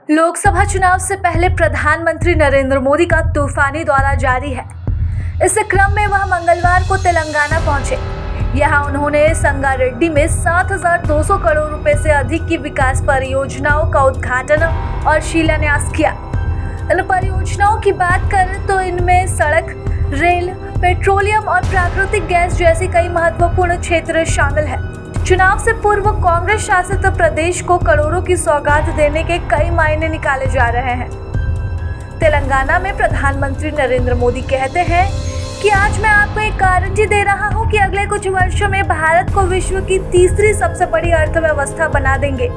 लोकसभा चुनाव से पहले प्रधानमंत्री नरेंद्र मोदी का तूफानी दौरा जारी है। इस क्रम में वह मंगलवार को तेलंगाना पहुंचे। यहां उन्होंने संगारेड्डी में 7,200 करोड़ रुपए से अधिक की विकास परियोजनाओं का उद्घाटन और शिलान्यास किया। इन परियोजनाओं की बात करें तो इनमें सड़क, रेल, पेट्रोलियम और प्राकृतिक गैस जैसे कई महत्वपूर्ण क्षेत्र शामिल हैं। चुनाव से पूर्व कांग्रेस शासित प्रदेश को करोड़ों की सौगात देने के कई मायने निकाले जा रहे हैं। तेलंगाना में प्रधानमंत्री नरेंद्र मोदी कहते हैं कि आज मैं आपको एक गारंटी दे रहा हूं कि अगले कुछ वर्षों में भारत को विश्व की तीसरी सबसे बड़ी अर्थव्यवस्था बना देंगे।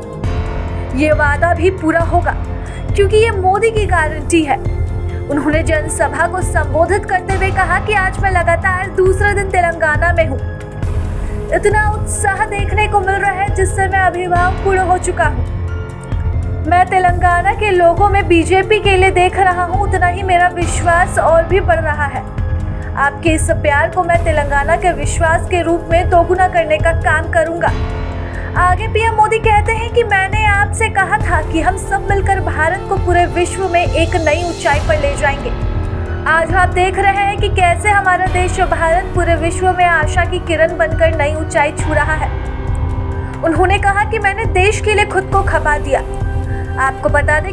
ये वादा भी पूरा होगा क्योंकि ये मोदी की गारंटी है। उन्होंने जनसभा को संबोधित करते हुए कहा कि आज मैं लगातार दूसरे दिन तेलंगाना में हूँ। इतना उत्साह देखने को मिल रहा है जिससे मैं अभिभावपूर्ण हो चुका हूँ। मैं तेलंगाना के लोगों में बीजेपी के लिए देख रहा हूँ, उतना ही मेरा विश्वास और भी बढ़ रहा है। आपके इस प्यार को मैं तेलंगाना के विश्वास के रूप में दोगुना करने का काम करूंगा। आगे पीएम मोदी कहते हैं कि मैंने आपसे कहा था कि हम सब मिलकर भारत को पूरे विश्व में एक नई ऊंचाई पर ले जाएंगे। आज आप देख रहे हैं कि कैसे हमारा देश भारत पूरे विश्व में आशा की किरण बनकर नई ऊंचाई छू रहा है। उन्होंने कहा कि मैंने देश के लिए खुद को खपा दिया। आपको बता दें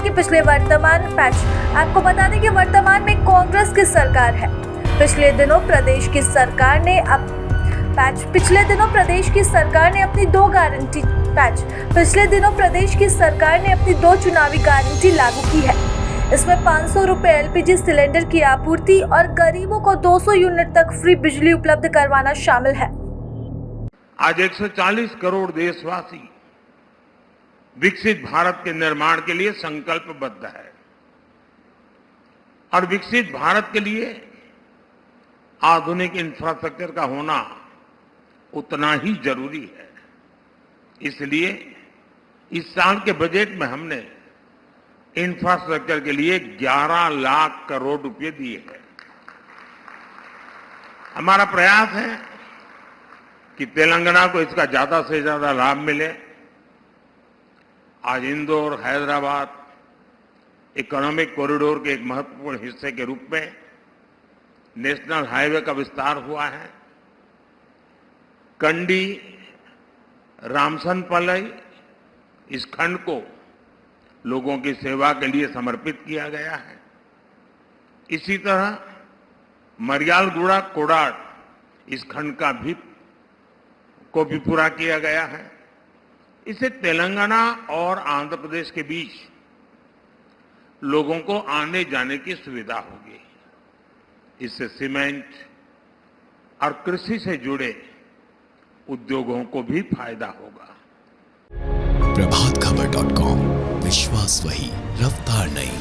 कि वर्तमान में कांग्रेस की सरकार है। पिछले दिनों प्रदेश की सरकार ने अपनी दो चुनावी गारंटी लागू की है। इसमें 500 रुपए एलपीजी सिलेंडर की आपूर्ति और गरीबों को 200 यूनिट तक फ्री बिजली उपलब्ध करवाना शामिल है। आज 140 करोड़ देशवासी विकसित भारत के निर्माण के लिए संकल्पबद्ध है और विकसित भारत के लिए आधुनिक इंफ्रास्ट्रक्चर का होना उतना ही जरूरी है। इसलिए इस साल के बजट में हमने इंफ्रास्ट्रक्चर के लिए 11 लाख करोड़ रुपए दिए हैं। हमारा प्रयास है कि तेलंगाना को इसका ज्यादा से ज्यादा लाभ मिले। आज इंदौर, हैदराबाद इकोनॉमिक कॉरिडोर के एक महत्वपूर्ण हिस्से के रूप में नेशनल हाईवे का विस्तार हुआ है। कंडी रामसनपल्ली इस खंड को लोगों की सेवा के लिए समर्पित किया गया है। इसी तरह मरियालगुड़ा कोडाड इस खंड को भी पूरा किया गया है। इससे तेलंगाना और आंध्र प्रदेश के बीच लोगों को आने जाने की सुविधा होगी। इससे सीमेंट और कृषि से जुड़े उद्योगों को भी फायदा होगा। प्रभातखबर.com, विश्वास वही, रफ्तार नहीं।